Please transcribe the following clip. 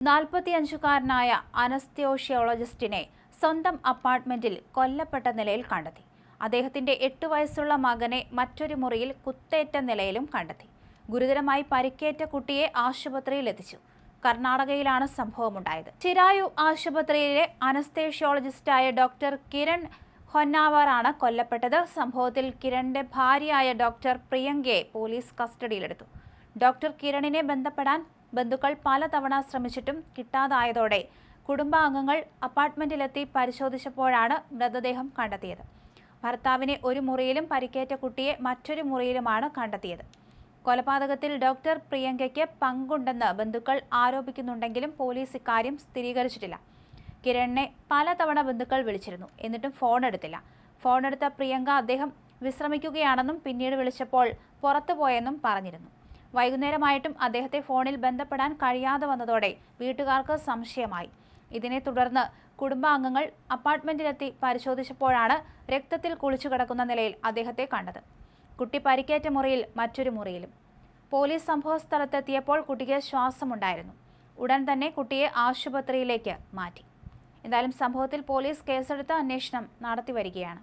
45-കാരനായ അനസ്തേഷ്യോളജിസ്റ്റിനെ സ്വന്തം അപ്പാർട്ട്മെന്റിൽ കൊല്ലപ്പെട്ട നിലയിൽ കണ്ടെത്തി. അദ്ദേഹത്തിന്റെ 8 വയസ്സുള്ള മകനെ മറ്റൊരു മുറിയിൽ കുത്തേറ്റ നിലയിലും കണ്ടെത്തി. ഗുരുതരമായി പരിക്കേറ്റ കുട്ടിയെ ആശുപത്രിയിൽ എത്തിച്ചു. കർണാടകയിലാണ് സംഭവമുണ്ടായത്. ചിരായു ആശുപത്രിയിലെ അനസ്തേഷ്യോളജിസ്റ്റായ ഡോക്ടർ കിരൺ ഹൊന്നാവറാണ് കൊല്ലപ്പെട്ടത്. സംഭവത്തിൽ കിരണിന്റെ ഭാര്യയായ ഡോക്ടർ പ്രിയങ്കയെ പോലീസ് കസ്റ്റഡിയിലെടുത്തു. ഡോക്ടർ കിരണിനെ ബന്ധപ്പെടാൻ ബന്ധുക്കൾ പലതവണ ശ്രമിച്ചിട്ടും കിട്ടാതായതോടെ കുടുംബാംഗങ്ങൾ അപ്പാർട്ട്മെന്റിലെത്തി പരിശോധിച്ചപ്പോഴാണ് മൃതദേഹം കണ്ടെത്തിയത്. ഭർത്താവിനെ ഒരു മുറിയിലും പരിക്കേറ്റ കുട്ടിയെ മറ്റൊരു മുറിയിലുമാണ് കണ്ടെത്തിയത്. കൊലപാതകത്തിൽ ഡോക്ടർ പ്രിയങ്കയ്ക്ക് പങ്കുണ്ടെന്ന് ബന്ധുക്കൾ ആരോപിക്കുന്നുണ്ടെങ്കിലും പോലീസ് ഇക്കാര്യം സ്ഥിരീകരിച്ചിട്ടില്ല. കിരണിനെ പലതവണ ബന്ധുക്കൾ വിളിച്ചിരുന്നു, എന്നിട്ടും ഫോൺ എടുത്തില്ല. ഫോൺ എടുത്ത പ്രിയങ്ക അദ്ദേഹം വിശ്രമിക്കുകയാണെന്നും പിന്നീട് വിളിച്ചപ്പോൾ പുറത്തുപോയെന്നും പറഞ്ഞിരുന്നു. വൈകുന്നേരമായിട്ടും അദ്ദേഹത്തെ ഫോണിൽ ബന്ധപ്പെടാൻ കഴിയാതെ വന്നതോടെ വീട്ടുകാർക്ക് സംശയമായി. ഇതിനെ തുടർന്ന് കുടുംബാംഗങ്ങൾ അപ്പാർട്ട്മെന്റിലെത്തി പരിശോധിച്ചപ്പോഴാണ് രക്തത്തിൽ കുളിച്ചു കിടക്കുന്ന നിലയിൽ അദ്ദേഹത്തെ കണ്ടത്. കുട്ടി പരിക്കേറ്റ മുറിയിൽ മറ്റൊരു മുറിയിലും. പോലീസ് സംഭവ സ്ഥലത്തെത്തിയപ്പോൾ കുട്ടിക്ക് ശ്വാസമുണ്ടായിരുന്നു. ഉടൻ തന്നെ കുട്ടിയെ ആശുപത്രിയിലേക്ക് മാറ്റി. എന്തായാലും സംഭവത്തിൽ പോലീസ് കേസെടുത്ത് അന്വേഷണം നടത്തി വരികയാണ്.